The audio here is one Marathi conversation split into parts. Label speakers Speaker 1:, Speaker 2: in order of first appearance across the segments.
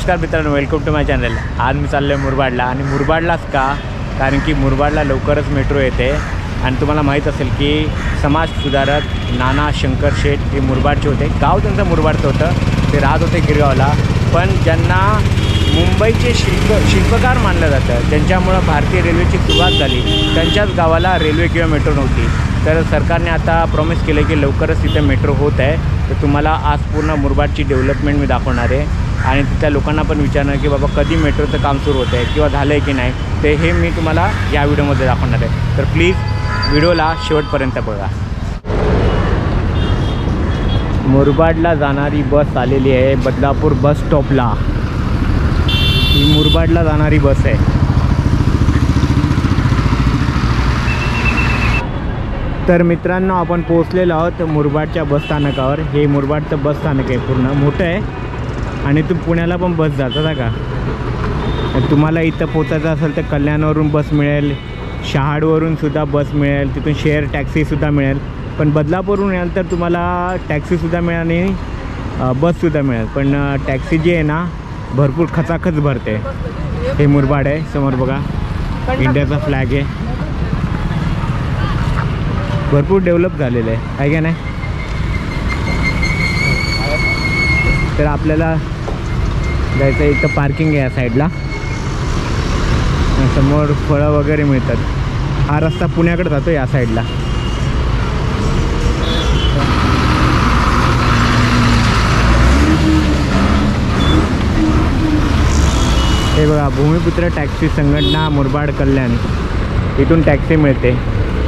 Speaker 1: नमस्कार मित्रांनो, वेलकम टू माय चॅनल। आज मी चाललो आहे मुरबाडला। आणि मुरबाडलाच का? कारण की मुरबाडला लवकरच मेट्रो येते। आणि तुम्हाला माहीत असेल की समाजसुधारक नाना शंकर शेठ हे मुरबाडचे होते। गाव त्यांचं मुरबाडचं होतं, ते राहत होते गिरगावला। पण ज्यांना मुंबईचे शिल्पकार मानलं जातं, ज्यांच्यामुळं भारतीय रेल्वेची सुरुवात झाली, त्यांच्याच गावाला रेल्वे किंवा मेट्रो नव्हती। तर सरकारने आता प्रॉमिस केलं की लवकरच तिथे मेट्रो होत आहे। तर तुम्हाला आज पूर्ण मुरबाडची डेव्हलपमेंट मी दाखवणार आहे आणि तिथल्या लोकांना पण विचारणार की बाबा कधी मेट्रोचं काम सुरू होतं आहे किंवा झालं आहे की नाही, ते हे मी तुम्हाला या व्हिडिओमध्ये दाखवणार आहे। तर प्लीज व्हिडिओला शेवटपर्यंत बघा। मुरबाडला जाणारी बस आलेली आहे बदलापूर बस स्टॉपला। ही मुरबाडला जाणारी बस आहे। तर मित्रांनो, आपण पोहोचलेलो आहोत मुरबाडच्या बसस्थानकावर। हे मुरबाडचं बसस्थानक आहे, पूर्ण मोठं आहे आणि इथून पुण्याला पण बस जातात का। तर तुम्हाला इथं पोचायचं असेल तर कल्याणवरून बस मिळेल, शहाडवरून सुद्धा बस मिळेल, तिथून शेअर टॅक्सीसुद्धा मिळेल। पण बदलापूरहून याल तर तुम्हाला टॅक्सीसुद्धा मिळेल आणि बससुद्धा मिळेल। पण टॅक्सी जी आहे ना, भरपूर खचाखच भरते। हे मुरबाड आहे, समोर बघा इंडियाचा फ्लॅग आहे। भरपूर डेव्हलप झालेलं आहे का नाही। तर आपल्याला जायचं, इथं पार्किंग आहे या साईडला, समोर फळं वगैरे मिळतात। हा रस्ता पुण्याकडे जातो या साईडला। हे बघा, भूमिपुत्र टॅक्सी संघटना मुरबाड कल्याण, इथून टॅक्सी मिळते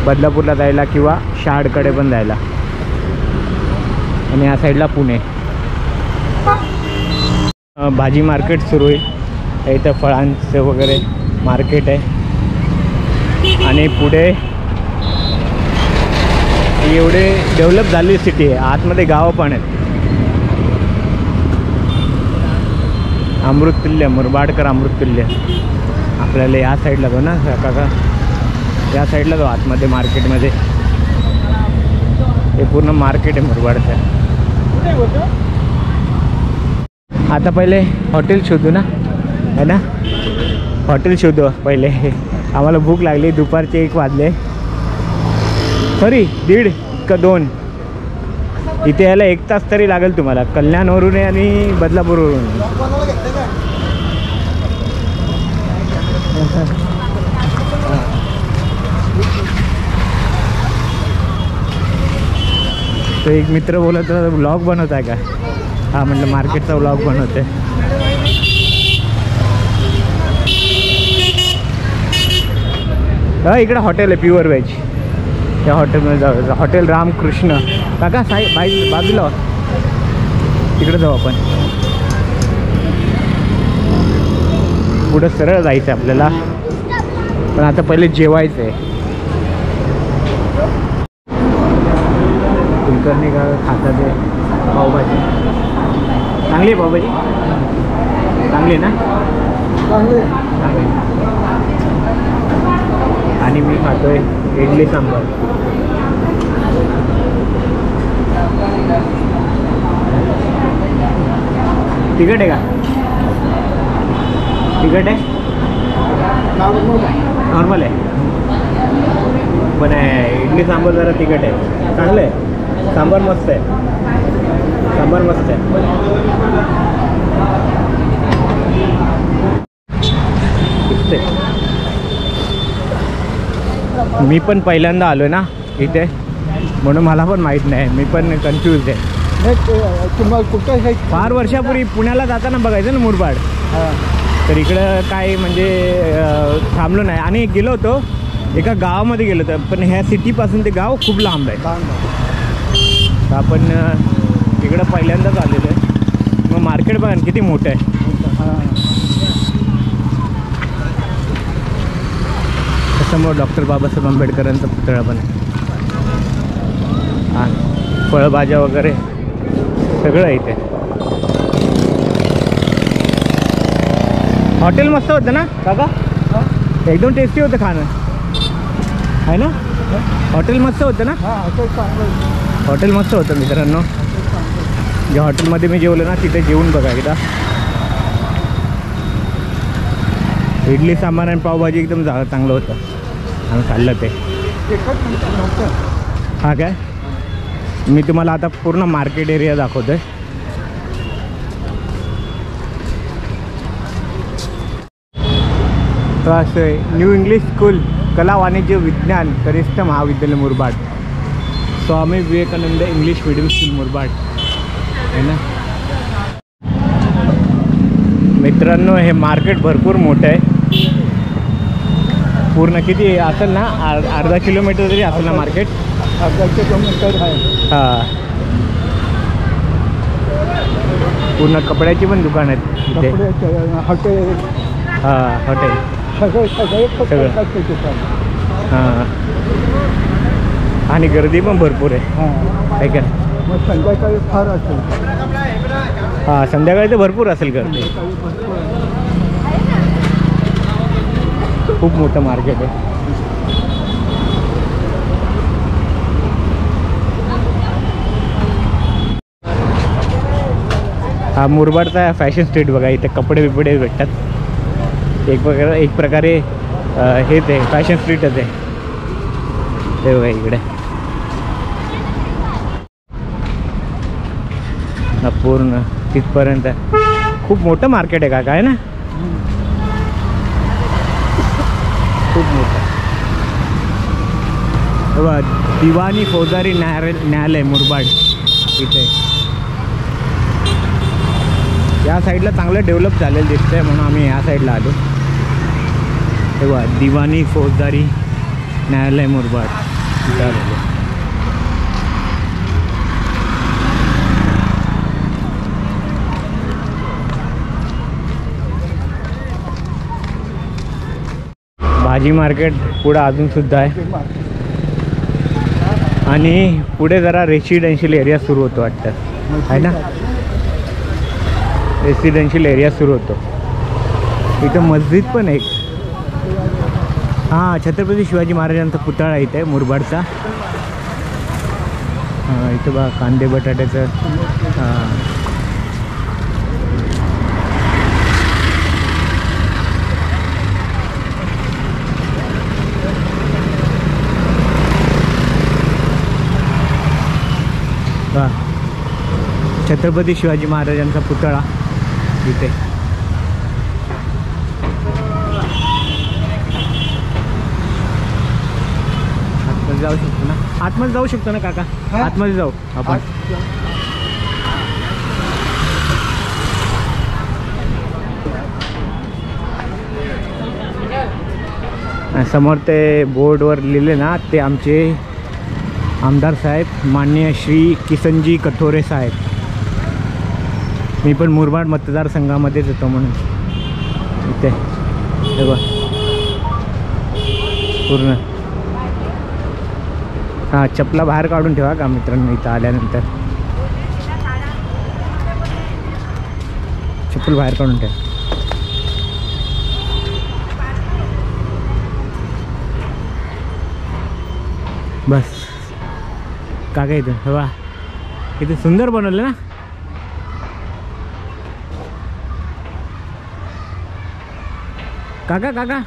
Speaker 1: बदलापूरला जायला किंवा शहाडकडे पण जायला। आणि या साईडला पुणे। भाजी मार्केट सुरू आहे, इथं फळांचं वगैरे मार्केट आहे। आणि पुढे एवढे डेव्हलप झालेली सिटी आहे, आतमध्ये गावं पण आहेत। अमृततुल्य, मुरबाडकर अमृततुल्य। आपल्याला या साईडला जाऊ ना काका, या साईडला जाऊ आतमध्ये मार्केटमध्ये। हे पूर्ण मार्केट आहे मुरबाडचं। आता पहिले हॉटेल शोधू ना, है ना, हॉटेल शोधू पहिले। आम्हाला भूक लागली, दुपारचे 1 वाजले, सॉरी 1:30 का 2। इथे यायला 1 तास तरी लागेल तुम्हाला, कल्याणवरून आणि बदलापूरवरून। तो एक मित्र बोलत होता व्लॉग बनवत आहे का। हा, म्हटलं मार्केटचा व्लॉग बनवते। हा, इकडे हॉटेल आहे प्युअर व्हेज, त्या हॉटेलमध्ये जाऊ। हॉटेल रामकृष्ण काका साई बाजूला, तिकडे जाऊ आपण। पुढं सरळ जायचं आहे आपल्याला, पण आता पहिले जेवायचं आहे। कुलकर्णी का खाता ते पावभाजी चांगली आहे, पावभाजी चांगली आहे ना, चांगली। आणि मी खातोय इडली सांबार। तिखट आहे का? तिखट आहे, नॉर्मल आहे। पण इडली सांबार जरा तिखट आहे, चांगलं आहे। सांबार मस्त आहे, सांबार मस्त आहे। मी पण पहिल्यांदा आलो ना इथे, म्हणून मला पण माहीत नाही, मी पण कन्फ्यूज आहे।
Speaker 2: तुम्हाला कुठं
Speaker 1: फार वर्षापूर्वी पुण्याला जाताना बघायचं ना मुरबाड, तर इकडं काय म्हणजे थांबलो नाही। आणि गेलो होतो एका गावामध्ये गेलो होतो, पण ह्या सिटीपासून ते गाव खूप लांब आहे। तर आपण इकडं पहिल्यांदाच आलेलो आहे। मग मार्केट बघा किती मोठं आहे। समोर डॉक्टर बाबासाहेब आंबेडकरांचा पुतळा पण आहे। हां, फळभाज्या वगैरे सगळं आहे इथे। हॉटेल मस्त होतं ना काका, एकदम टेस्टी होतं खाणं, आहे ना। हॉटेल मस्त होतं ना। हॉटेल मस्त होतं मित्रांनो। ज्या हॉटेलमध्ये मी जेवलो ना, तिथे जेवून बघा एकदा, इडली सांबार आणि पावभाजी एकदम चांगलं होतं, आम्ही खाल्लं ते. हा काय, मी तुम्हाला आता पूर्ण मार्केट एरिया दाखवतोय. तर असं आहे, न्यू इंग्लिश स्कूल कला वाणिज्य विज्ञान कनिष्ठ महाविद्यालय Murbad, Swami Vivekananda English medium school Murbad आहे ना मित्रांनो. हे मार्केट भरपूर मोठं आहे, पूर्ण किती असेल ना, अर्धा किलोमीटर तरी असेल ना मार्केट. अर्धा किलोमीटर आहे. हां, पूर्ण कपड्याची पण दुकान आहेत इथे. हॉटेल. हां, हॉटेल सगळं. हां, आणि गर्दी पण भरपूर आहे. आहे का? मग संध्याकाळी फार असेल. हां, संध्याकाळी तर भरपूर असेल गर्दी. खूप मोठं मार्केट आहे. हा मुरबाडचा फॅशन स्ट्रीट बघा, इथे कपडे बिपडे भेटतात. एक प्रकारे हेच आहे, फॅशन स्ट्रीटच आहे ते बघा इकडे. पूर्ण तिथपर्यंत खूप मोठं मार्केट आहे का, आहे ना, खूप मोठं. बघा, दिवाणी फौजदारी न्यायालय मुरबाड इथे. या साईडला चांगलं डेव्हलप झालेलं दिसतंय, म्हणून आम्ही या साईडला आलो. तेव्हा दिवाणी फौजदारी न्यायालय मुरबाड इथं आलेलो. भाजी मार्केट पुढं अजून सुद्धा आहे, आणि पुढे जरा रेसिडेन्शियल एरिया सुरू होतो वाटतं, आहे ना, रेसिडेन्शियल एरिया सुरू होतो. इथं मस्जिद पण एक. हां, छत्रपती शिवाजी महाराजांचा पुतळा इथे मुरबाडचा. हां, इथं बघा कांदे बटाट्याचं. हां, छत्रपती शिवाजी महाराजांचा पुतळा इथे. आतमध्ये जाऊ शकतो ना, आतमध्ये जाऊ शकतो ना काका, आतमध्ये जाऊ आपण. समोर ते बोर्डवर लिहिले ना, ते आमचे आमदार साहेब माननीय श्री किसनजी कठोरे साहेब. मी पण मुरबाड मतदारसंघामध्येच येतो म्हणून इथे बघा पूर्ण. हां, चपला बाहेर काढून ठेवा का मित्रांनो, इथं आल्यानंतर चप्पल बाहेर काढून ठेवा. बस काका इथं हवा, इथे सुंदर बनवलं ना. काका काका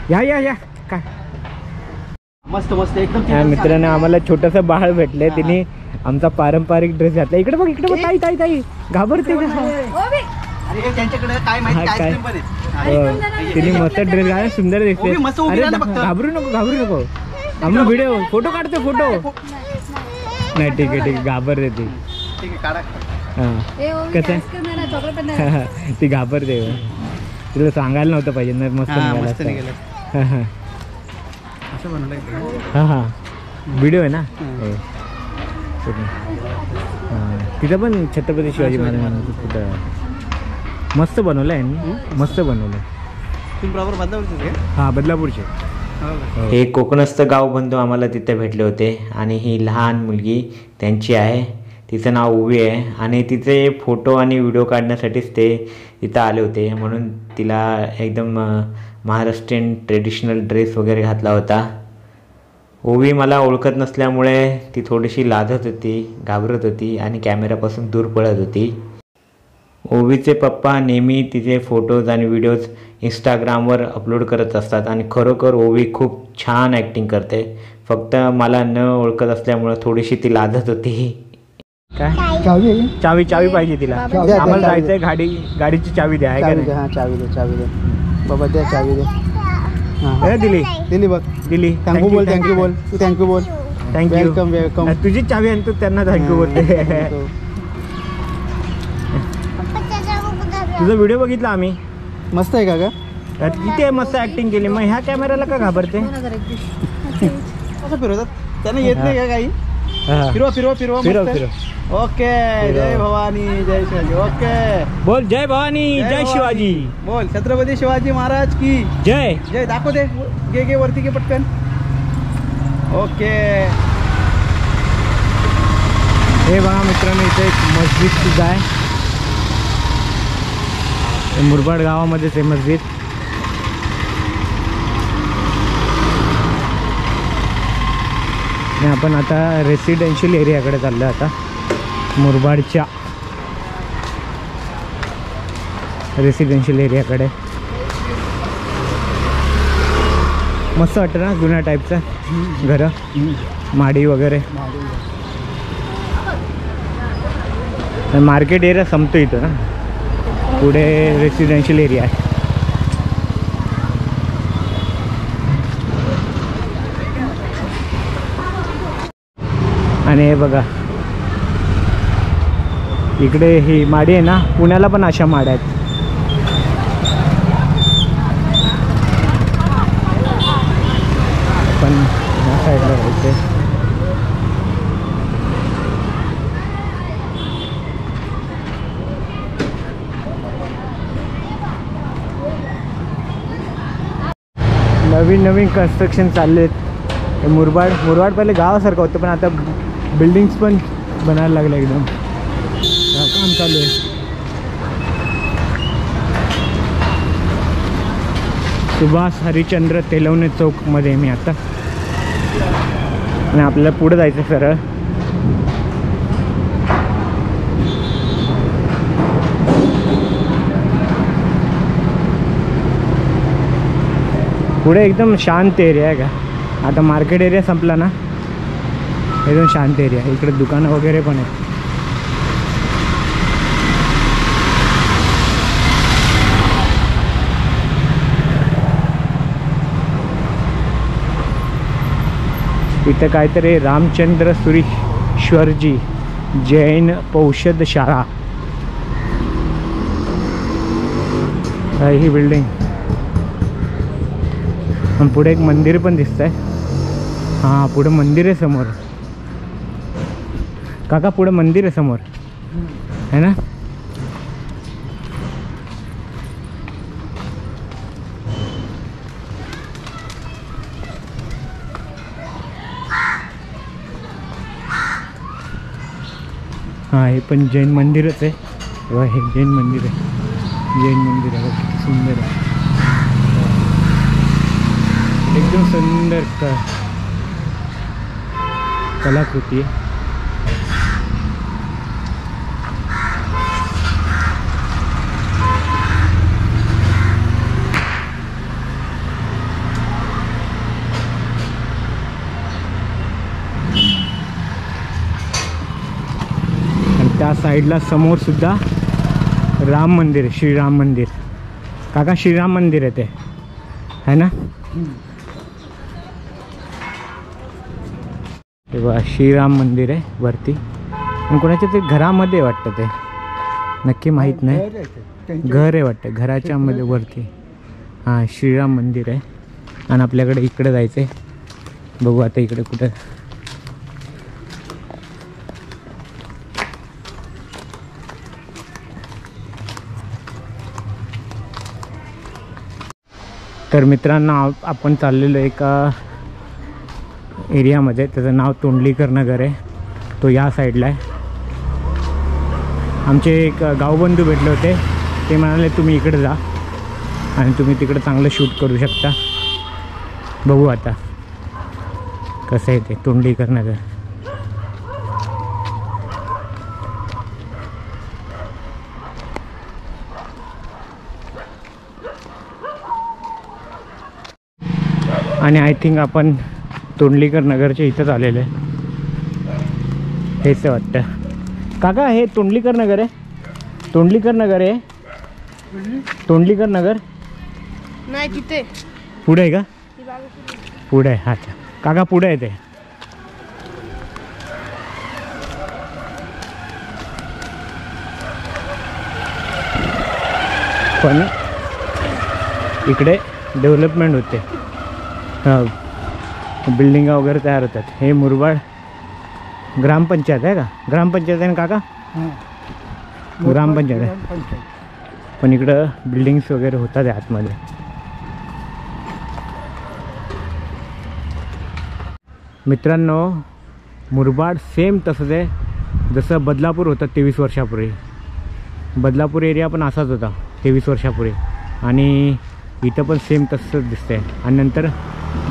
Speaker 1: या का
Speaker 2: मस्त मस्त एकदम.
Speaker 1: या मित्राने आम्हाला छोटंसं बाळ भेटलंय, तिने आमचा पारंपरिक ड्रेस घातला. इकडे बघ ताई ताई ताई घाबरते का?
Speaker 2: त्यांच्याकडे काय माहिती आईस्क्रीम पण आहे.
Speaker 1: तिने मस्त ड्रेस घाला, सुंदर दिसते. अरे घाबरू नको. आम्ही व्हिडिओ फोटो काढतो, फोटो नाही. ठीक आहे घाबरते ती. हां, कसं ती घाबरते. तिला सांगायला नव्हतं पाहिजे ना, मस्त निघाला. हां हां, व्हिडिओ आहे ना. तिथं पण छत्रपती शिवाजी महाराजांचं कुठं मस्त बनवलं आहे, मस्त बनवलं.
Speaker 2: तुम्ही बरोबर बदलापूरचे?
Speaker 1: हां, बदलापूरचे. हे कोकणस्थ गाव बंधू आम्हाला तिथे भेटले होते, आणि ही लहान मुलगी त्यांची आहे, तिचं नाव उवी आहे, आणि तिचे फोटो आणि व्हिडिओ काढण्यासाठीच ते इथं आले होते. म्हणून तिला एकदम महाराष्ट्रीयन ट्रेडिशनल ड्रेस वगैरे घातला होता. ओवी मला ओळखत नसल्यामुळे ती थोडीशी लाजत होती, घाबरत होती आणि कॅमेऱ्यापासून दूर पळत होती. ओवीचे पप्पा नेहमी तिचे फोटोज आणि व्हिडिओज इंस्टाग्रामवर अपलोड करत असतात आणि खरोखर ओवी खूप छान ॲक्टिंग करते. फक्त मला न ओळखत असल्यामुळं थोडीशी ती लाजत होती. काय चावी पाहिजे तिला. आम्हाला जायचं आहे, गाडीची चावी द्या.
Speaker 2: चावी दे बाबा, द्या चावी दे. दिली बघ,
Speaker 1: दिली.
Speaker 2: थँक्यू बोल. तू थँक्यू बोल.
Speaker 1: थँक्यू.
Speaker 2: वेलकम.
Speaker 1: तुझीच चावी आणि तू त्यांना थँक्यू बोलते. तुझा व्हिडिओ बघितला आम्ही.
Speaker 2: मस्त आहे का?
Speaker 1: किती मस्त ऍक्टिंग केली. मग ह्या कॅमेऱ्याला का घाबरते?
Speaker 2: कसं फिरवतात त्यांना येत नाही का काही? फिरवा. ओके. जय भवानी जय शिवाजी. ओके
Speaker 1: बोल. जय भवानी जय शिवाजी.
Speaker 2: बोल. छत्रपती शिवाजी महाराज की
Speaker 1: जय.
Speaker 2: जय. दाखव दे. गे वरती गे पटकन. ओके.
Speaker 1: हे बघा मित्रांनो, इथे एक मस्जिद सुद्धा आहे. मुरबाड गावामध्येच आहे मस्जिद. आणि आपण आता रेसिडेन्शियल एरियाकडे चाललो. आता मुरबाडच्या रेसिडेन्शियल एरियाकडे. मस्त वाटतं ना, जुन्या टाईपचं घरं, माडी वगैरे. मार्केट एरिया संपतो इथं ना, पुढे रेसिडेन्शियल एरिया आहे. आणि हे बघा इकडे ही माडी आहे ना, पुण्याला पण अशा माड्या आहेत. पण या साईडला राहायचं. नवीन कन्स्ट्रक्शन चालले आहेत. मुरबाड पहिले गावासारखं होतं, पण आता बिल्डिंग्स पण बनायला लागले. एकदम काम चालू आहे. सुभाष हरिश्चंद्र तेलवणे चौकमध्ये मी आता. आणि आपल्याला पुढे जायचं सरळ. पुढे एकदम शांत एरिया आहे का. आता मार्केट एरिया संपला ना, एकदम शांत एरिया. इकडे दुकानं वगैरे पण आहेत. इथं काहीतरी रामचंद्र सुरीश्वरजी जैन औषध शाळा ही बिल्डिंग. आणि पुढे एक मंदिर पण दिसतंय. हां, पुढे मंदिर आहे समोर. काका पुढे मंदिर आहे समोर, है ना. हां, हे पण जैन मंदिरच आहे. तेव्हा हे जैन मंदिर आहे. जैन मंदिर आहे. किती सुंदर आहे. एकदम सुंदर कलाकृती आहे. आणि त्या साईडला समोर सुद्धा राम मंदिर आहे. श्रीराम मंदिर. काका श्रीराम मंदिर आहे ते, है ना. तेव्हा श्रीराम मंदिर आहे वरती. आणि कोणाच्या ते घरामध्ये वाटतं, ते नक्की माहीत नाही. घर आहे वाटतं, घराच्या मध्ये वरती. हां, श्रीराम मंदिर आहे. आणि आपल्याकडे इकडे जायचं आहे. बघू आता इकडे कुठं. तर मित्रांनो, आपण चाललेलो एका एरियामध्ये. त्याचं नाव तोंडलीकर नगर आहे. तो या साईडला आहे. आमचे एक गावबंधू भेटले होते. ते म्हणाले तुम्ही इकडे जा आणि तुम्ही तिकडे चांगलं शूट करू शकता. बघू आता कसं आहे ते तोंडलीकर नगर. आणि आय थिंक आपण तोंडलीकर नगरच्या इथंच आलेलं आहे हेच वाटतं. काका हे तोंडलीकर नगर आहे? तोंडलीकर नगर आहे? तोंडलीकर नगर
Speaker 3: नाही तिथे
Speaker 1: पुढे आहे का? पुढे आहे. अच्छा काका पुढे आहे ते. पण इकडे डेव्हलपमेंट होते, बिल्डिंगा वगैरे तयार होतात. हे मुरबाड ग्रामपंचायत आहे का? ग्रामपंचायत आहे ना काका? ग्रामपंचायत आहे. पण इकडं बिल्डिंग्स वगैरे होतात आतमध्ये. मित्रांनो मुरबाड सेम तसंच आहे जसं बदलापूर होतं 23 वर्षापूर्वी. बदलापूर एरिया पण असाच होता 23 वर्षापूर्वी आणि इथं पण सेम तसंच दिसतंय. आणि नंतर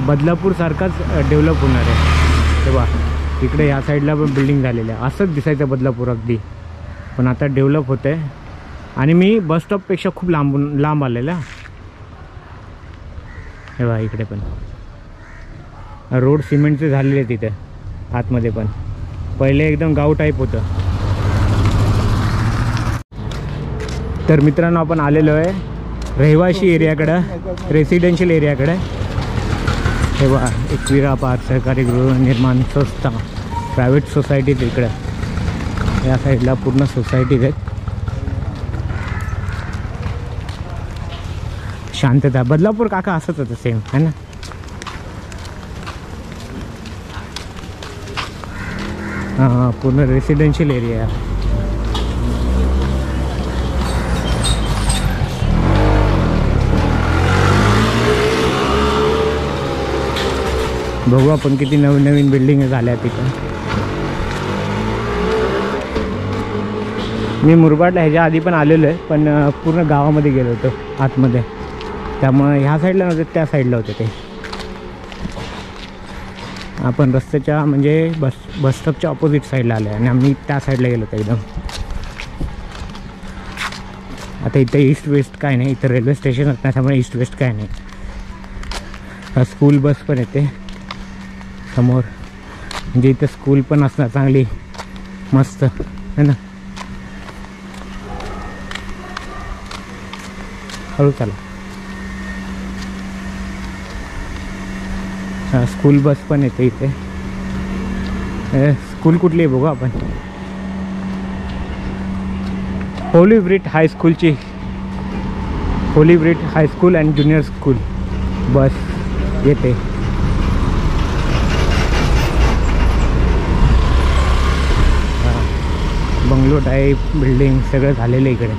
Speaker 1: बदलापूरसारखाच डेव्हलप होणार आहे. तेव्हा इकडे ह्या साईडला पण बिल्डिंग झालेल्या असंच दिसायचं बदलापूर अगदी. पण आता डेव्हलप होतं आहे आणि मी बसस्टॉपपेक्षा खूप लांब आलेला. हे बघा इकडे पण रोड सिमेंटचे झालेले तिथे आतमध्ये. पण पहिले एकदम गाव टाईप होतं. तर मित्रांनो आपण आलेलो आहे रहिवासी एरियाकडं, रेसिडेन्शियल एरियाकडे. हे बघा एकविरा पार्क सहकारी गृहनिर्माण संस्था प्रायव्हेट सोसायटीत इकडं या साईडला पूर्ण सोसायटीत आहेत. शांतता. बदलापूर काका असंच होतं सेम है ना. हां पूर्ण रेसिडेन्शियल एरिया. बघू आपण किती नवीन नवीन बिल्डिंग झाल्या तिथं. मी मुरबाडला ह्याच्या आधी पण आलेलो आहे पण पूर्ण गावामध्ये गेलो होतो आतमध्ये. त्यामुळे ह्या साईडला नव्हते त्या साईडला होते ते. आपण रस्त्याच्या म्हणजे बसस्टॉपच्या ऑपोजिट साईडला आले आणि आम्ही त्या साईडला गेलो होतो एकदम. आता इथं ईस्ट वेस्ट काय नाही, इथं रेल्वे स्टेशन असणार त्यामुळे ईस्ट वेस्ट काय नाही. स्कूल बस पण येते समोर म्हणजे इथं स्कूल पण असणार चांगली मस्त है ना. हळू चला. स्कूल बस पण येते इथे. स्कूल कुठली आहे बघू आपण. होली ब्रिट हायस्कूलची, Holy Brit high school and junior school bus येते. बंगलो टाईप बिल्डिंग सगळं झालेलं इकडे.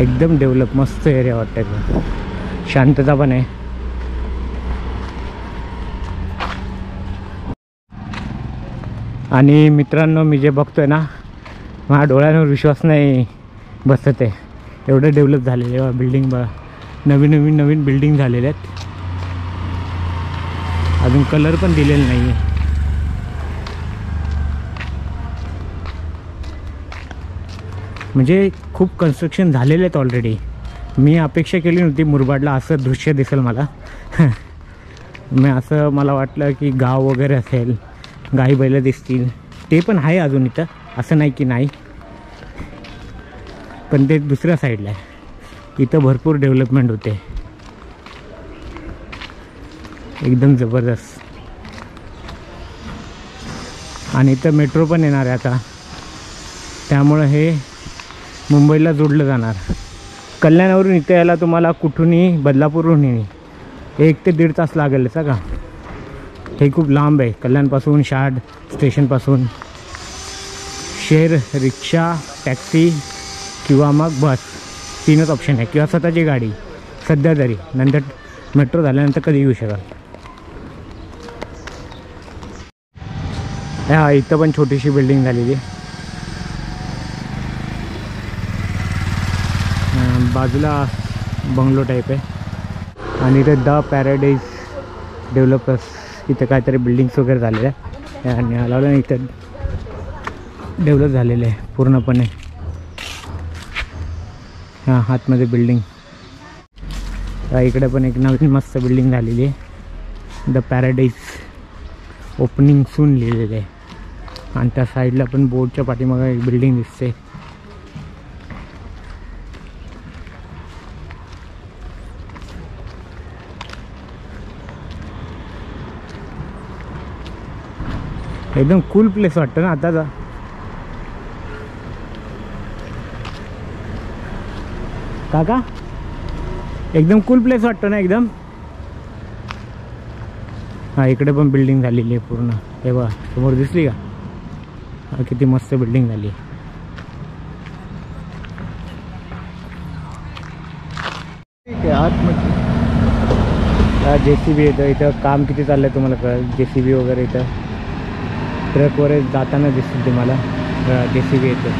Speaker 1: एकदम डेव्हलप मस्त एरिया वाटतं. शांतता पण आहे. आणि मित्रांनो मी जे बघतोय ना माझ्या डोळ्यांवर विश्वास नाही बसत आहे. एवढं डेव्हलप झालेलं आहे बिल्डिंग. बघा नवीन बिल्डिंग झालेल्या आहेत. अजून कलर पण दिलेला नाही आहे. म्हणजे खूप कन्स्ट्रक्शन झालेले आहेत ऑलरेडी. मी अपेक्षा केली नव्हती मुरबाडला असं दृश्य दिसेल मला. मला वाटलं की गाव वगैरे असेल, गाई बैलं दिसतील. ते पण आहे अजून इथं, असं नाही की नाही. पण ते दुसऱ्या साईडला आहे. इथं भरपूर डेव्हलपमेंट होते एकदम जबरदस्त. आणि इथं मेट्रो पण येणार आहे आता. त्यामुळं हे मुंबईला जोडलं जाणार. कल्याणावरून इथं यायला तुम्हाला कुठूनही बदलापूरहूनही 1 ते 1.5 तास लागेल का. हे खूप लांब आहे कल्याणपासून, शार्ड स्टेशनपासून. शेअर रिक्षा, टॅक्सी किंवा मग बस 3च ऑप्शन आहे. किंवा स्वतःची गाडी सध्या तरी. नंतर मेट्रो झाल्यानंतर कधी येऊ शकाल. हा इथं पण छोटीशी बिल्डिंग झालेली. बाजूला बंगलो टाईप आहे. आणि इथे द पॅराडाईज डेव्हलपर्स इथं काहीतरी बिल्डिंग्स वगैरे झालेल्या आहे आणि लावलं इथं डेव्हलप झालेलं आहे पूर्णपणे. हां आतमध्ये बिल्डिंग. इकडे पण एक नवीन मस्त बिल्डिंग झालेली आहे, द पॅराडाईज ओपनिंग सून लिहिलेलं आहे. आणि त्या साईडला पण बोर्डच्या पाठीमागं एक बिल्डिंग दिसते. एकदम कूल प्लेस वाटतं ना आताचा. काका एकदम कूल प्लेस वाटतं ना एकदम. हां इकडे पण बिल्डिंग झालेली आहे पूर्ण. हे बघा समोर दिसली का, किती मस्त बिल्डिंग झाली आहे.
Speaker 2: आतमध्ये
Speaker 1: JCB येतं इथं. काम किती चाललं आहे तुम्हाला कळेल. JCB वगैरे इथं ट्रक वगैरे जाताना दिसतील तुम्हाला. JCB येतं.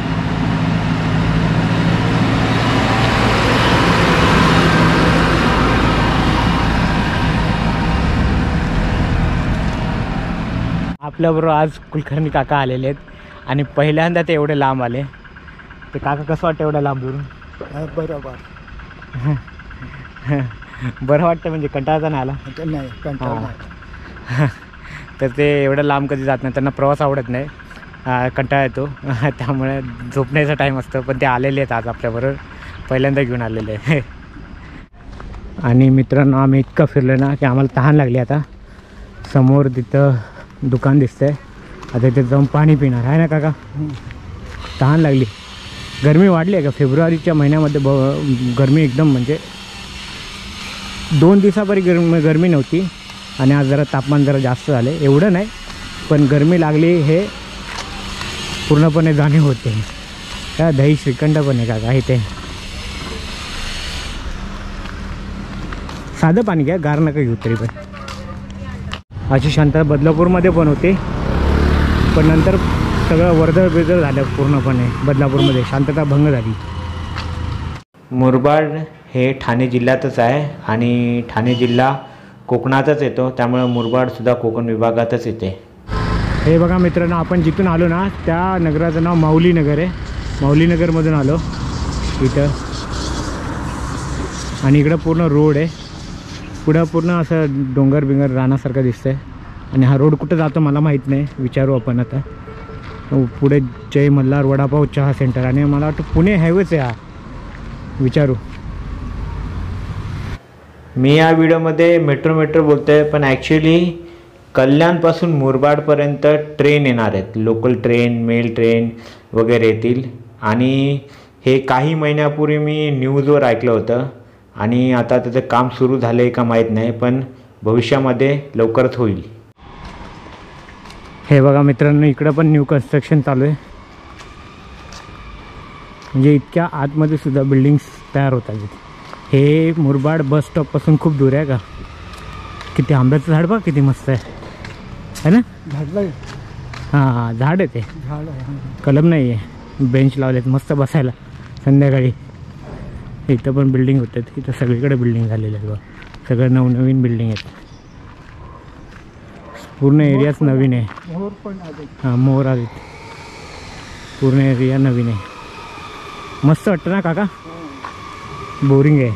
Speaker 1: आपल्याबरोबर आज कुलकर्णी काका आलेले आहेत आणि पहिल्यांदा ते एवढे लांब आले. ते काका कसं वाटतं एवढ्या लांब दुरून.
Speaker 2: बरोबर
Speaker 1: बरं वाटतं म्हणजे कंटाळा नाही आला.
Speaker 2: नाही कंटाळा.
Speaker 1: तर ते एवढं लांब कधी जात नाही, त्यांना प्रवास आवडत नाही, कंटाळा येतो. त्यामुळे झोपण्याचा टाईम असतो. पण ते आलेले आहेत आज आपल्याबरोबर, पहिल्यांदा घेऊन आलेले आहे. आणि मित्रांनो आम्ही इतकं फिरलो ना की आम्हाला तहान लागली. आता समोर तिथं दुकान दिसतंय, आता इथे जाऊन पाणी पिणार आहे ना काका. तहान लागली. गरमी वाढली आहे का. फेब्रुवारीच्या महिन्यामध्ये गरमी एकदम म्हणजे 2 दिवसापरी गरमी नव्हती आणि आज जरा तापमान जरा जास्त झालं. एवढं नाही पण गरमी लागली हे पूर्णपणे जाणीव होते. का दही श्रीखंड पण आहे काका इथे. साधं पाणी घ्या, गार नका घेऊ तरी पण. अशी शांतता बदलापूरमध्ये पण होती, पण नंतर सगळं वर्दळ बिर्दळ झालं पूर्णपणे. बदलापूरमध्ये शांतता भंग झाली. मुरबाड हे ठाणे जिल्ह्यातच आहे आणि ठाणे जिल्हा कोकणातच येतो, त्यामुळे मुरबाडसुद्धा कोकण विभागातच येते. हे बघा मित्रांनो, आपण जिथून आलो ना त्या नगराचं नाव माऊली नगर आहे. माऊली नगरमधून आलो इथं. आणि इकडं पूर्ण रोड आहे. पुढं पूर्ण असं डोंगर बिंगर रानासारखं दिसतं आहे. आणि हा रोड कुठं जातो मला माहीत नाही, विचारू आपण आता. पुढे जय मल्हार वडापाव चहा सेंटर आणि मला वाटतं पुणे हायवेच आहे हा, विचारू. मी या व्हिडिओमध्ये मेट्रो बोलतो आहे, पण ॲक्च्युली कल्याणपासून मुरबाडपर्यंत ट्रेन येणार आहेत. लोकल ट्रेन, मेल ट्रेन वगैरे येतील. आणि हे काही महिन्यापूर्वी मी न्यूजवर ऐकलं होतं आणि आता त्याचं काम सुरू झालं आहे का माहीत नाही, पण भविष्यामध्ये लवकरच होईल. हे बघा मित्रांनो, इकडं पण न्यू कन्स्ट्रक्शन चालू आहे. म्हणजे इतक्या आतमध्ये सुद्धा बिल्डिंग्स तयार होत आहेत. हे मुरबाड बस स्टॉपपासून खूप दूर आहे का. किती आंब्याचं झाड बघा किती मस्त आहे ना.
Speaker 2: झाडलं.
Speaker 1: हां झाड आहे ते,
Speaker 2: झाड आहे.
Speaker 1: कलम नाही आहे. बेंच लावलेत मस्त बसायला संध्याकाळी. इथं पण बिल्डिंग होतात. इथं सगळीकडे बिल्डिंग झालेले आहेत बघा. सगळं नवनवीन बिल्डिंग आहेत. पूर्ण एरियाच नवीन आहे.
Speaker 2: मोर पण आले.
Speaker 1: हां मोर आले. पूर्ण एरिया नवीन आहे. मस्त वाटतं ना काका. बोरिंग आहे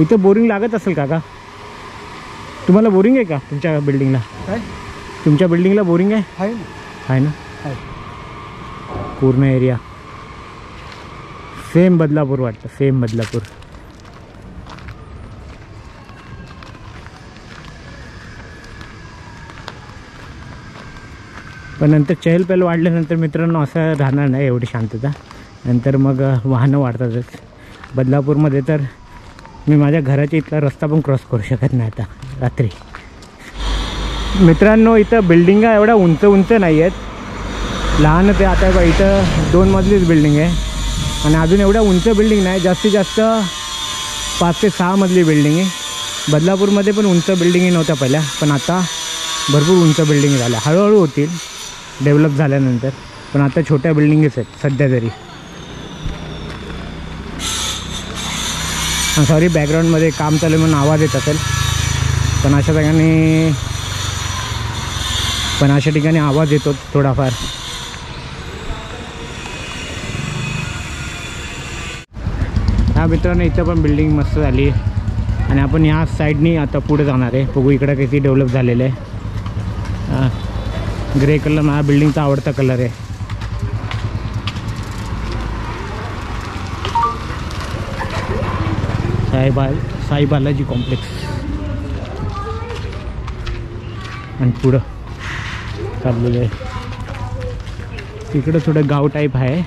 Speaker 1: इथं. बोरिंग लागत असेल काका तुम्हाला. बोरिंग आहे का तुमच्या बिल्डिंगला.
Speaker 2: काय
Speaker 1: तुमच्या बिल्डिंगला बोरिंग आहे. आहे ना. पूर्ण एरिया सेम बदलापूर वाटतं. सेम बदलापूर. पण नंतर चहलपहल वाढल्यानंतर मित्रांनो असं राहणार नाही एवढी शांतता. नंतर मग वाहनं वाढतातच. बदलापूरमध्ये तर मी माझ्या घराच्या इथला रस्ता पण क्रॉस करू शकत नाही आता रात्री. मित्रांनो इथं बिल्डिंगा एवढ्या उंच नाही आहेत, लहानच आहे. आता इथं 2 मजलीच बिल्डिंग आहे आणि अजून एवढ्या उंच बिल्डिंग नाही. जास्तीत जास्त 5 ते 6 मजली बिल्डिंग आहे. बदलापूरमध्ये पण उंच बिल्डिंगी नव्हत्या पहिल्या, पण आता भरपूर उंच बिल्डिंग झाल्या. हळूहळू होतील डेव्हलप झाल्यानंतर, पण आता छोट्या बिल्डिंगच आहेत सध्या तरी. सॉरी बॅकग्राऊंडमध्ये काम चालू म्हणून आवाज येत असेल, पण अशा ठिकाणी पण अशा ठिकाणी आवाज येतो थोडाफार. हा मित्रांनो, इथं पण बिल्डिंग मस्त झाली आणि आपण ह्या साईडनी आता पुढे जाणार आहे. बघू इकडं किती डेव्हलप झालेलं आहे. ग्रे कलर माझ्या बिल्डिंगचा आवडता कलर आहे. साई बालाजी कॉम्प्लेक्स आणि पुढं चाललेलं आहे. इकडं थोडं गाव टाईप आहे.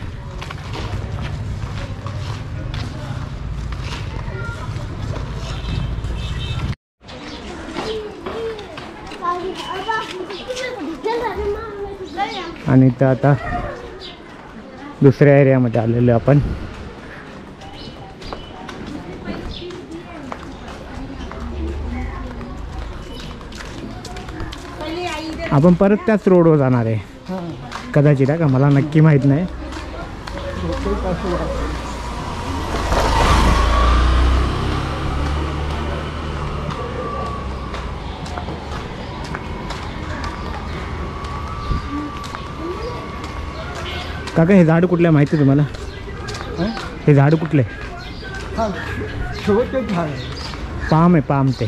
Speaker 1: आणि तर आता दुसऱ्या एरियामध्ये आलेलो आपण. आपण परत त्याच रोडवर जाणार आहे कदाचित, का मला नक्की माहीत नाही. काका हे झाड कुठलं माहिती तुम्हाला? हे झाड कुठले? पाम आहे, पाम ते.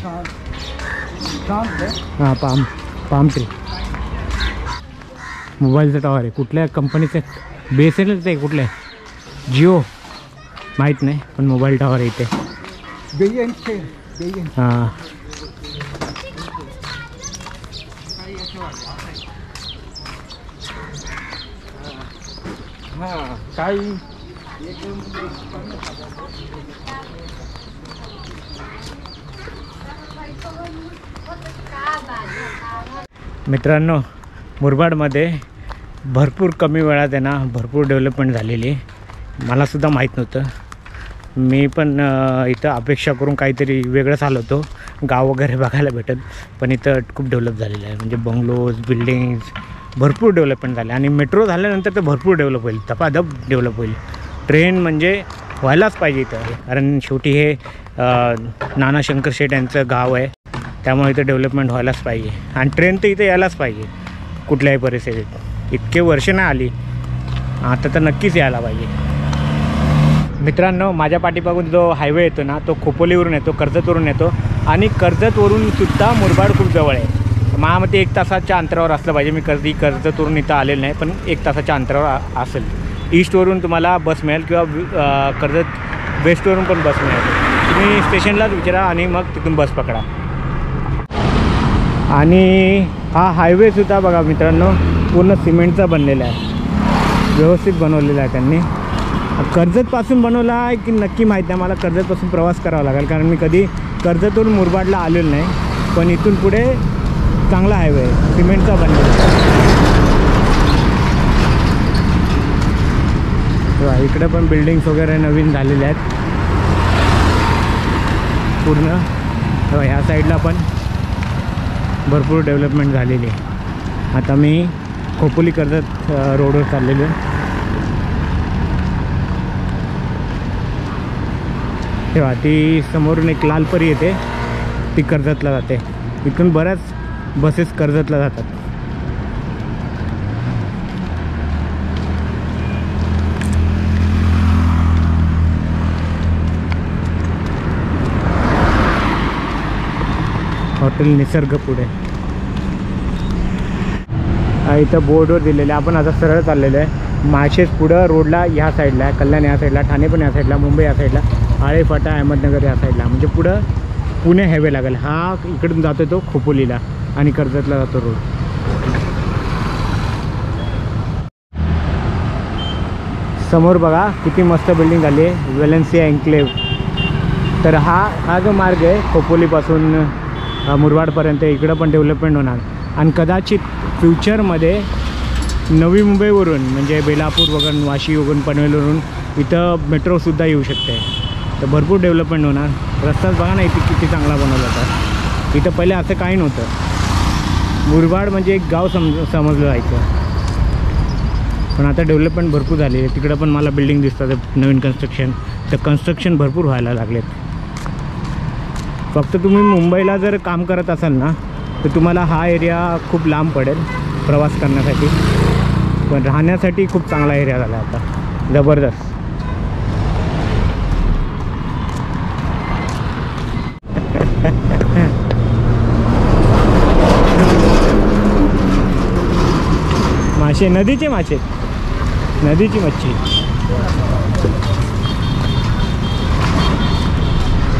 Speaker 1: हां, पाम ट्री. मोबाईलचं टॉवर आहे. कुठल्या कंपनीचं? BSNLचं आहे. कुठलं आहे? जिओ माहीत नाही, पण मोबाईल टॉवर आहे इथे. हां,
Speaker 2: काही
Speaker 1: मित्रांनो, मुरबाडमध्ये भरपूर कमी वेळात आहे ना भरपूर डेव्हलपमेंट झालेली आहे. मलासुद्धा माहीत नव्हतं. मी पण इथं अपेक्षा करून काहीतरी वेगळंच आलो होतो, गाव वगैरे बघायला भेटत. पण इथं खूप डेव्हलप झालेलं आहे. म्हणजे बंगलोज, बिल्डिंग्स भरपूर डेव्हलपमेंट झाले. आणि मेट्रो झाल्यानंतर तर भरपूर डेव्हलप होईल, धपाधप डेव्हलप होईल. ट्रेन म्हणजे व्हायलाच पाहिजे इथं, कारण शेवटी हे नाना शंकर शेठ यांचं गाव आहे. त्यामुळे इथं डेव्हलपमेंट व्हायलाच पाहिजे. आणि ट्रेन तर इथं यायलाच पाहिजे कुठल्याही परिस्थितीत. इतके वर्ष नाही आली, आता तर नक्कीच यायला पाहिजे. मित्रांनो, माझ्या पाठीमागून जो हायवे येतो ना तो खोपोलीवरून येतो, कर्जतवरून येतो. आणि कर्जतवरून सुद्धा मुरबाड खूप जवळ आहे. माझ्यामते 1 तासाच्या अंतरावर असलं पाहिजे. मी कधी कर्जतवरून इथं आलेलं नाही, पण 1 तासाच्या अंतरावर असेल. ईस्टवरून तुम्हाला बस मिळेल किंवा कर्जत वेस्टवरून पण बस मिळेल. तुम्ही स्टेशनलाच विचारा आणि मग तिथून बस पकडा. आणि हा हायवेसुद्धा बघा मित्रांनो पूर्ण सिमेंटचा बनलेला आहे, व्यवस्थित बनवलेला आहे त्यांनी. कर्जतपासून बनवला आहे की नक्की माहीत नाही मला. कर्जतपासून प्रवास करावा लागेल, कारण मी कधी कर्जतवरून मुरबाडला आलेलो नाही. पण इथून पुढे चांगला हायवे आहे, सिमेंटचा बनलेला आहे. इकडे पण बिल्डिंग्स वगैरे नवीन झालेल्या आहेत पूर्ण. ह्या साईडला पण भरपूर डेव्हलपमेंट झालेली आहे. आता मी खोपोली कर्जत रोडवर चाललेलो आहे. तेव्हा ती समोरून एक लालपरी येते, ती कर्जतला जाते. इथून बऱ्याच बसेस कर्जतला जातात. हॉटेल निसर्ग पुढे इथं बोर्डवर दिलेलं आहे. आपण आता सरळ चाललेलं आहे. माळशेज पुढं रोडला ह्या साईडला आहे, कल्याण या साईडला, ठाणे पण या साईडला, मुंबई या साईडला, आळे फाटा अहमदनगर या साईडला. म्हणजे पुढं पुणे हायवे लागेल. हा इकडून जातो तो खोपोलीला आणि कर्जतला जातो रोड. समोर बघा किती मस्त बिल्डिंग झाली आहे, वेलेन्सिया एन्क्लेव्ह. तर हा जो मार्ग आहे खोपोलीपासून मुरबाडपर्यंत, इकडं पण डेव्हलपमेंट होणार. आणि कदाचित फ्युचरमध्ये नवी मुंबईवरून म्हणजे बेलापूर वगैरे, वाशी वगैरे, पनवेलवरून इथं मेट्रोसुद्धा येऊ शकते. तर भरपूर डेव्हलपमेंट होणार. रस्ताच बघा ना इथे किती चांगला बनवला होता. इथं पहिले असं काही नव्हतं. मुरबाड म्हणजे एक गाव समजलं जायचं. पण आता डेव्हलपमेंट भरपूर झाली आहे. तिकडं पण मला बिल्डिंग दिसतात नवीन कन्स्ट्रक्शन. तर कन्स्ट्रक्शन भरपूर व्हायला लागलेत. फक्त तुम्ही मुंबईला जर काम करत असाल ना तर तुम्हाला हा एरिया खूप लांब पडेल. प्रवास करण्यासाठी, पण राहण्यासाठी खूप चांगला एरिया झाला आता, जबरदस्त. मासे, नदीचे मासे, नदीची मच्छी,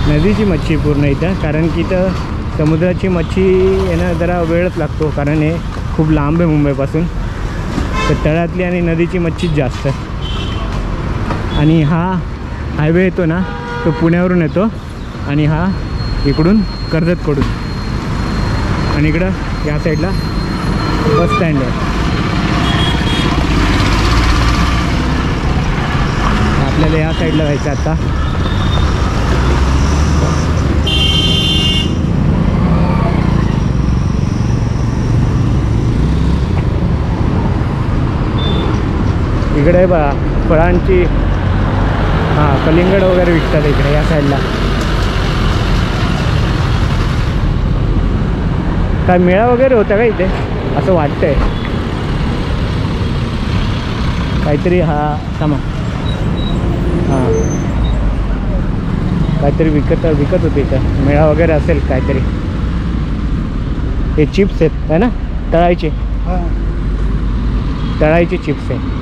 Speaker 1: नदीची मच्छी पूर्ण इथं. कारण की इथं समुद्राची मच्छी येणं जरा वेळच लागतो, कारण हे खूप लांब आहे मुंबईपासून. तर तळ्यातली आणि नदीची मच्छीच जास्त. आणि हा हायवे येतो ना, तो पुण्यावरून येतो आणि हा इकडून कर्जतकडून, आणि इकडं या साईडला बस स्टँड आहे. आपल्याला या साईडला जायचं आता. इकडे बघा फळांची, हां कलिंगड वगैरे विकतात इकडे या साईडला. काय मेळा वगैरे होता का इथे असं वाटतंय काहीतरी. हा थांबा, हां काहीतरी विकत होते इथं, मेळा वगैरे असेल काहीतरी. हे चिप्स आहेत है ना, तळायचे, तळायचे चिप्स आहे.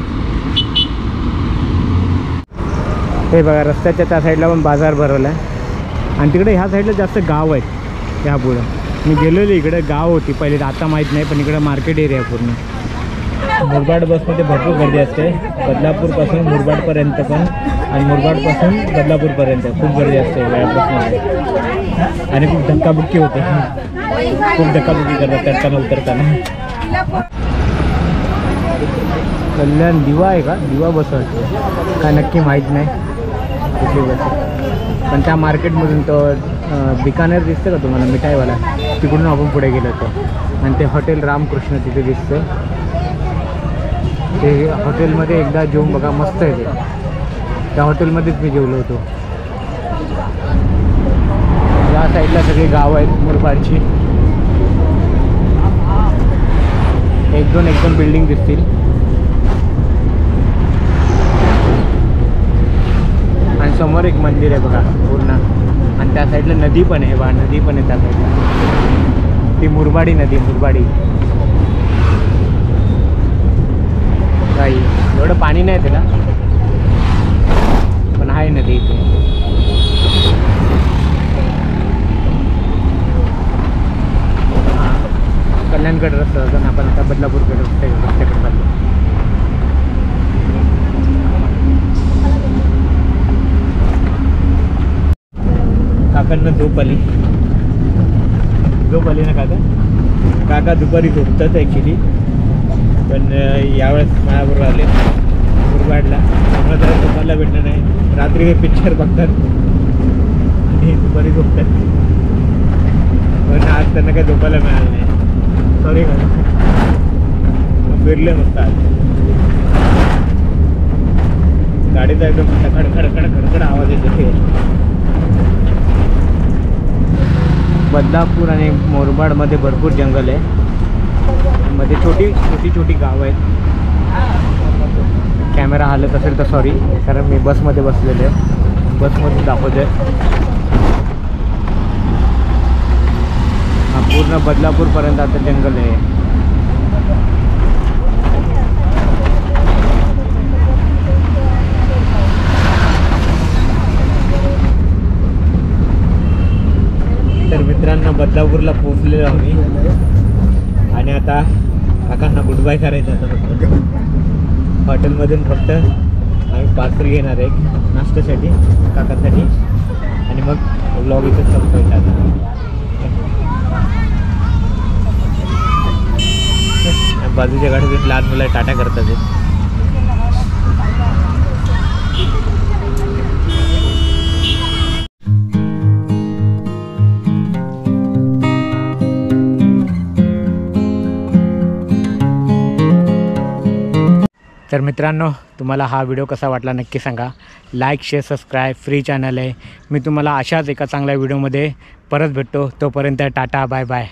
Speaker 1: हे बघा रस्त्याच्या त्या साईडला पण बाजार भरवला आहे, आणि तिकडे ह्या साईडला जास्त गाव आहेत. त्या पुढं मी गेलेलो, इकडे गाव होती पहिले, आता माहीत नाही, पण इकडे मार्केट एरिया पूर्ण. मुरबाड बसमध्ये भरपूर गर्दी असते, बदलापूरपासून मुरबाडपर्यंत पण, आणि मुरबाडपासून बदलापूरपर्यंत खूप गर्दी असते या बसमध्ये. आणि खूप धक्काबुक्की होते, खूप धक्काबुक्की करतात चढताना उतरताना. कल्याण दिवा आहे का, दिवा बस वाटते काय नक्की माहीत नाही कुठली बस आहे. पण त्या मार्केटमधून तो बिकानेर दिसतं का तुम्हाला, मिठाईवाला, तिकडून आपण पुढे गेलो होतो. आणि ते हॉटेल रामकृष्ण तिथे दिसतं. ते हॉटेलमध्ये एकदा जेवून बघा, मस्त आहे ते. त्या हॉटेलमध्येच मी जेवलो होतो. या साईडला सगळी गावं आहेत मुरबाडची. एक दोन बिल्डिंग दिसतील. आणि समोर एक मंदिर आहे बघा पूर्ण, आणि त्या साईडला नदी पण आहे बघा, नदी पण आहे त्या साईडला, ती मुरबाडी नदी, मुरबाडी. काही एवढं पाणी नाही त्याला, पण आहे नदी इथे. कल्याणगड रस्ता होता ना, आपण आता बदलापूरकडे रस्त्याकडे चाललो. काकांना झोप आली ना काका दुपारी झोपतात ॲक्च्युली, पण यावेळेस माझ्याबरोबर आले मुरबाडला. त्यामुळे जरा झोपायला भेटलं नाही. रात्री हे पिक्चर बघतात आणि दुपारी झोपतात, पण आज त्यांना काही झोपायला मिळालं नाही. सॉरी का, फिरले मस्त आज. गाडीचा एकदम खडखड आवाज येतो. बदलापूर आणि मोरबाडमध्ये भरपूर जंगल आहे, मध्ये छोटी गावं आहेत. कॅमेरा हालत असेल तर सॉरी, कारण मी बसमध्ये बसलेलो आहे, बसमधून दाखवतो आहे. हा पूर्ण बदलापूरपर्यंत आता जंगल आहे. तर मित्रांनो बदलापूरला पोहोचलेलो आम्ही, आणि आता काकांना गुड बाय करायचं. आता फक्त हॉटेलमधून फक्त आम्ही पार्सल घेणार आहे नाश्त्यासाठी काकांसाठी, आणि मग व्लॉग इथं संपवायचा. आता बाजूच्या गाडीतून लहान मुलं टाटा करतात. तर मित्रांनो तुम्हाला हा व्हिडिओ कसा वाटला नक्की सांगा. Like share subscribe free channel आहे. मी तुम्हाला अशाच एका चांगल्या व्हिडिओमध्ये परत भेटतो. तोपर्यंत टाटा बाय बाय.